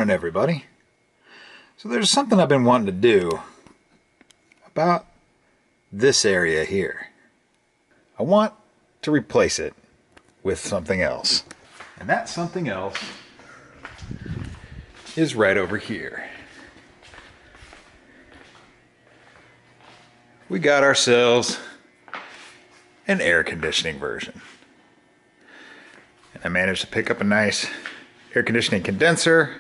morning, everybody. So there's something I've been wanting to do about this area here. I want to replace it with something else. And that something else is right over here. We got ourselves an air conditioning version. And I managed to pick up a nice air conditioning condenser.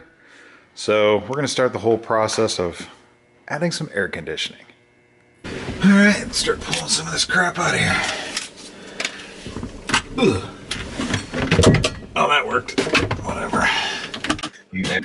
So we're going to start the whole process of adding some air conditioning. Alright, let's start pulling some of this crap out of here. Ugh. Oh, that worked. Whatever. Yeah.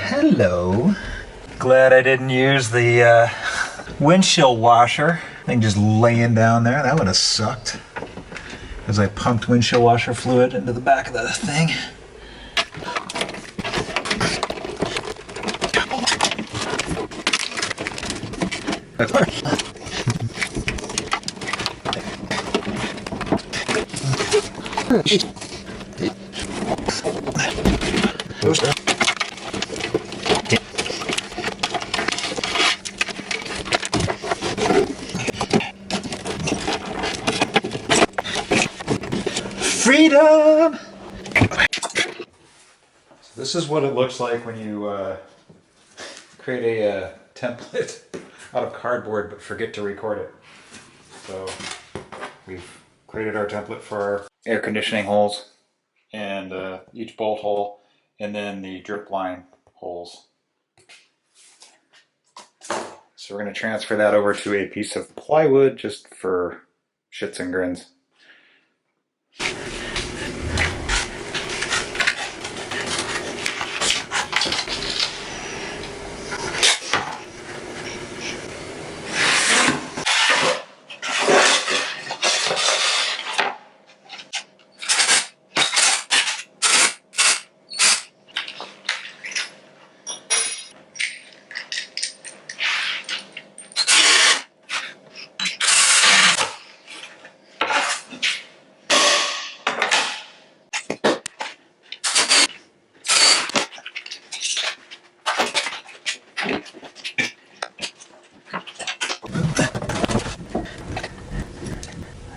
Hello. Glad I didn't use the windshield washer. Thing just laying down there. That would have sucked. As I pumped windshield washer fluid into the back of the thing. Freedom! So this is what it looks like when you create a template out of cardboard but forget to record it. So we've created our template for our air conditioning holes and each bolt hole and then the drip line holes. So we're going to transfer that over to a piece of plywood just for shits and grins.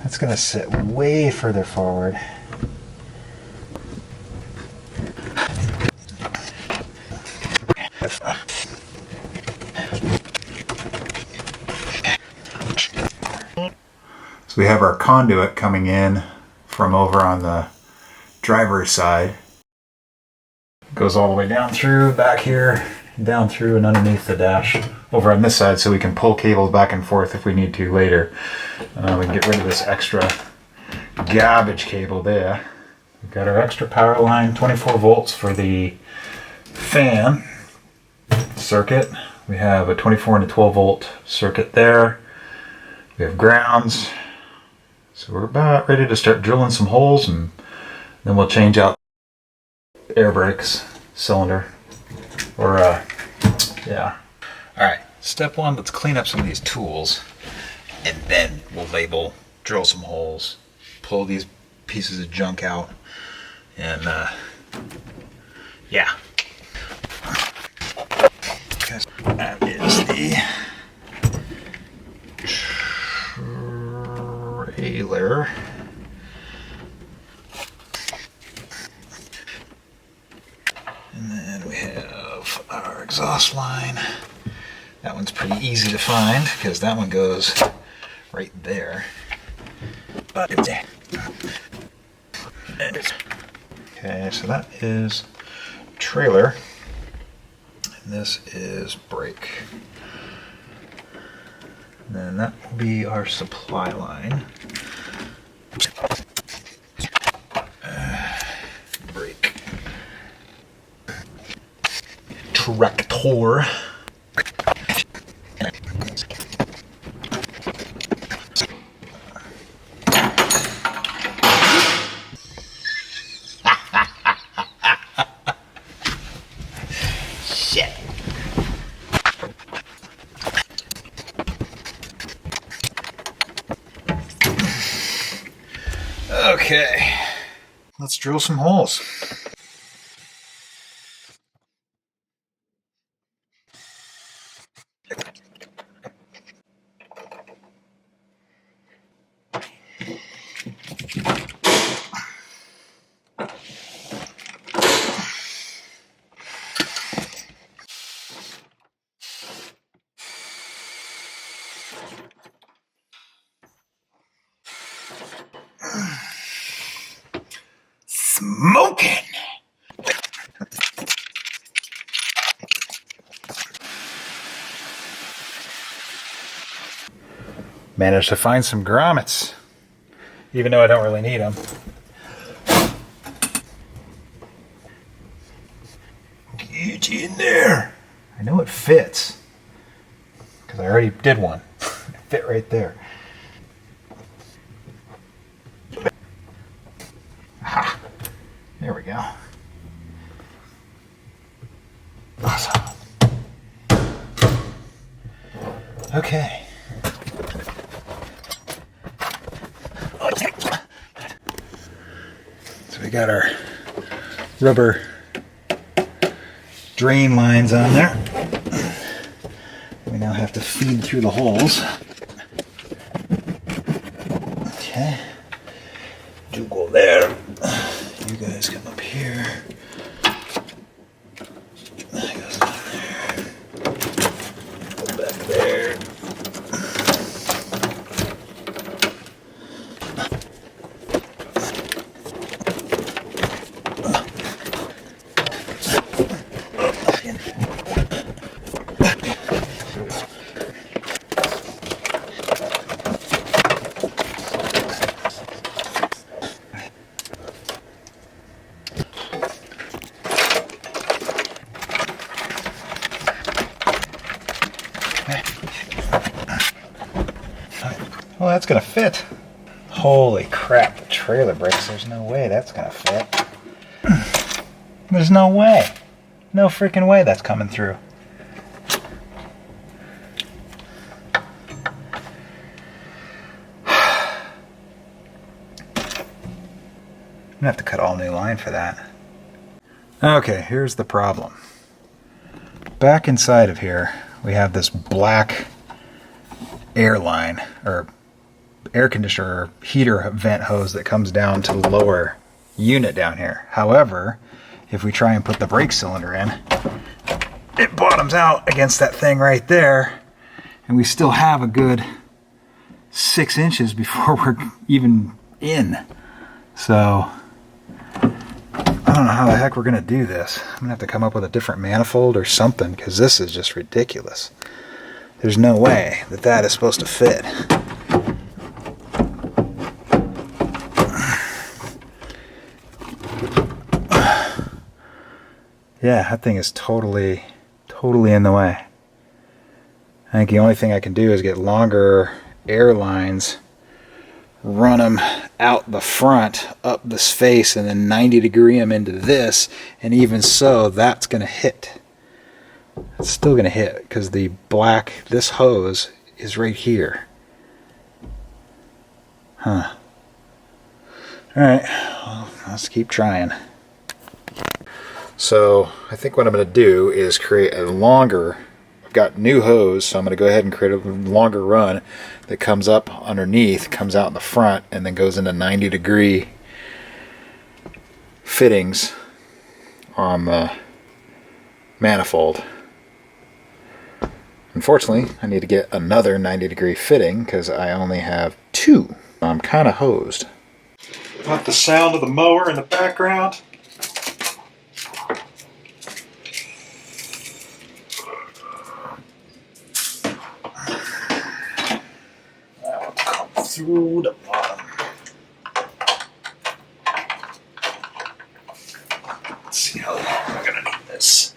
It's going to sit way further forward. So we have our conduit coming in from over on the driver's side. It goes all the way down through, back here, down through and underneath the dash over on this side so we can pull cables back and forth if we need to later. We can get rid of this extra garbage cable there. We've got our extra power line, 24 volts for the fan circuit. We have a 24 and a 12 volt circuit there. We have grounds. So we're about ready to start drilling some holes and then we'll change out air brakes cylinder. Or, yeah. Alright, step one, let's clean up some of these tools. And then we'll label, drill some holes, pull these pieces of junk out, and yeah. That is the trailer. And then we have our exhaust line. That one's pretty easy to find because that one goes right there. But Okay, so that is trailer, and this is brake. And then that will be our supply line. Brake. Tractor. Shit. Okay, let's drill some holes. Smoking! Managed to find some grommets, even though I don't really need them. Get in there! I know it fits, because I already did one. It fit right there. Aha! There we go. Awesome. Okay. So we got our rubber drain lines on there. We now have to feed through the holes. Okay. You go there. You guys come up here. That goes down there. Go back there. Well, that's gonna fit. Holy crap, trailer brakes, there's no way that's gonna fit. There's no way. No freaking way that's coming through. I'm gonna have to cut all new line for that. Okay, here's the problem. Back inside of here, we have this black air line, or air conditioner or heater vent hose that comes down to the lower unit down here. However, if we try and put the brake cylinder in, it bottoms out against that thing right there, and we still have a good 6 inches before we're even in. So I don't know how the heck we're gonna do this. I'm gonna have to come up with a different manifold or something, because this is just ridiculous. There's no way that that is supposed to fit. Yeah, that thing is totally in the way. I think the only thing I can do is get longer air lines, run them out the front, up this face, and then 90-degree them into this, and even so, that's going to hit. It's still going to hit, because the black, this hose is right here. Huh. Alright, well, let's keep trying. So I think what I'm going to do is create a longer, I've got new hose, so I'm going to go ahead and create a longer run that comes up underneath, comes out in the front, and then goes into 90-degree fittings on the manifold. Unfortunately, I need to get another 90-degree fitting because I only have 2. I'm kind of hosed. Want the sound of the mower in the background? through the bottom. Let's see how long we're gonna need this.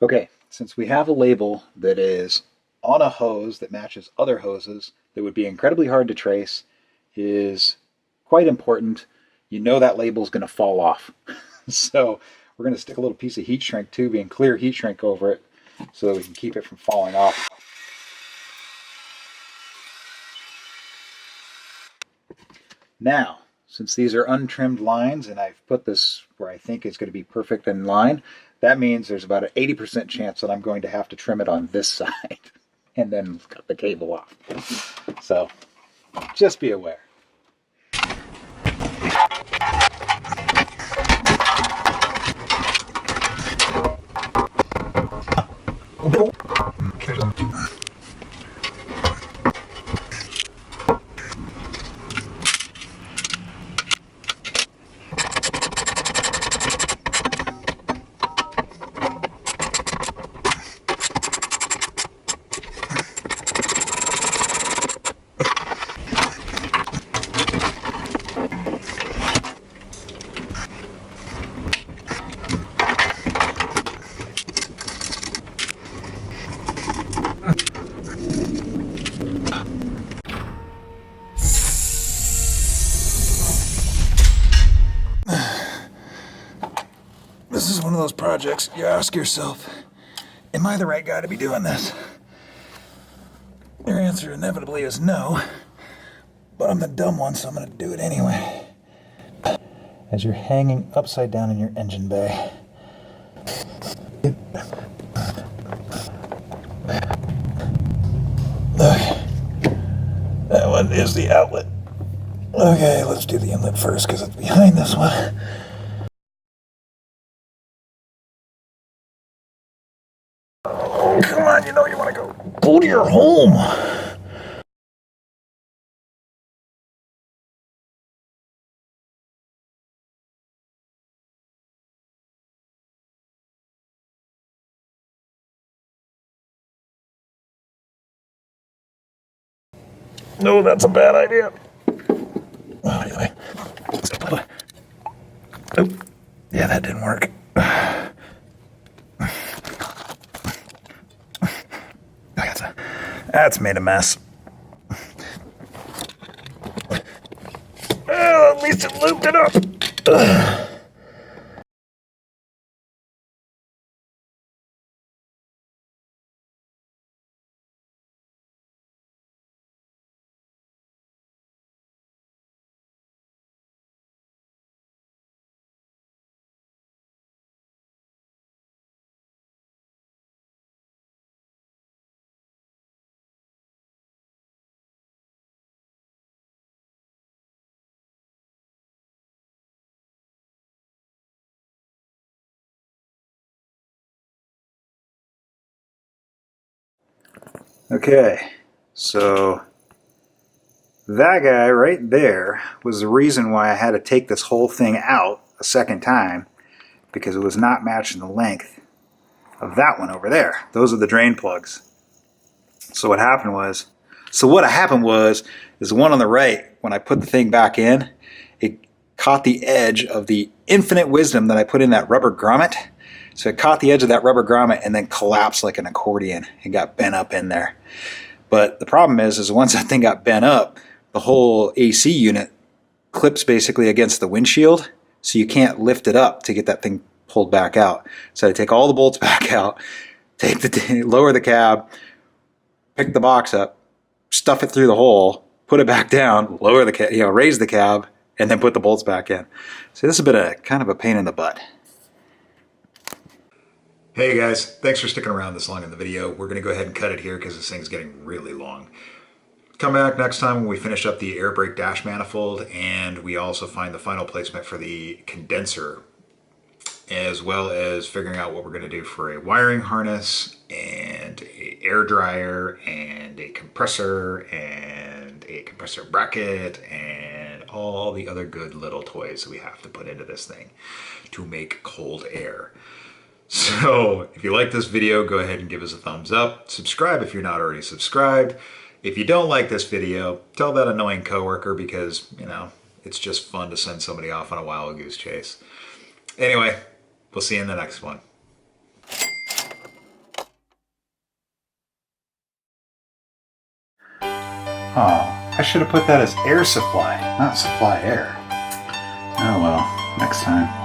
Okay, since we have a label that is on a hose that matches other hoses that would be incredibly hard to trace, is quite important. You know that label is going to fall off. So we're going to stick a little piece of heat shrink tubing, clear heat shrink over it so that we can keep it from falling off. Now, since these are untrimmed lines and I've put this where I think it's going to be perfect in line, that means there's about an 80% chance that I'm going to have to trim it on this side and then cut the cable off. So just be aware. This is one of those projects you ask yourself, am I the right guy to be doing this? Your answer inevitably is no, but I'm the dumb one, so I'm going to do it anyway. As you're hanging upside down in your engine bay, that one is the outlet. Okay, let's do the inlet first because it's behind this one. Come on, you know you want to go. Go to your home. No, that's a bad idea. Well, anyway. Oh, yeah, that didn't work. That's made a mess. Well, at least it looped it up. Okay, so that guy right there was the reason why I had to take this whole thing out a second time because it was not matching the length of that one over there. Those are the drain plugs. So what happened was is the one on the right, when I put the thing back in, it caught the edge of the infinite wisdom that I put in that rubber grommet. So it caught the edge of that rubber grommet and then collapsed like an accordion and got bent up in there. But the problem is once that thing got bent up, the whole AC unit clips basically against the windshield, so you can't lift it up to get that thing pulled back out. So I take all the bolts back out, lower the cab, pick the box up, stuff it through the hole, put it back down, lower the cab, raise the cab, and then put the bolts back in. So this has been a kind of a pain in the butt. Hey guys, thanks for sticking around this long in the video. We're going to go ahead and cut it here because this thing's getting really long. Come back next time when we finish up the air brake dash manifold and we also find the final placement for the condenser, as well as figuring out what we're going to do for a wiring harness and a air dryer and a compressor bracket and all the other good little toys that we have to put into this thing to make cold air. So if you like this video, go ahead and give us a thumbs up. Subscribe if you're not already subscribed. If you don't like this video, tell that annoying coworker because, it's just fun to send somebody off on a wild goose chase. Anyway, we'll see you in the next one. Oh, I should have put that as air supply, not supply air. Oh well, next time.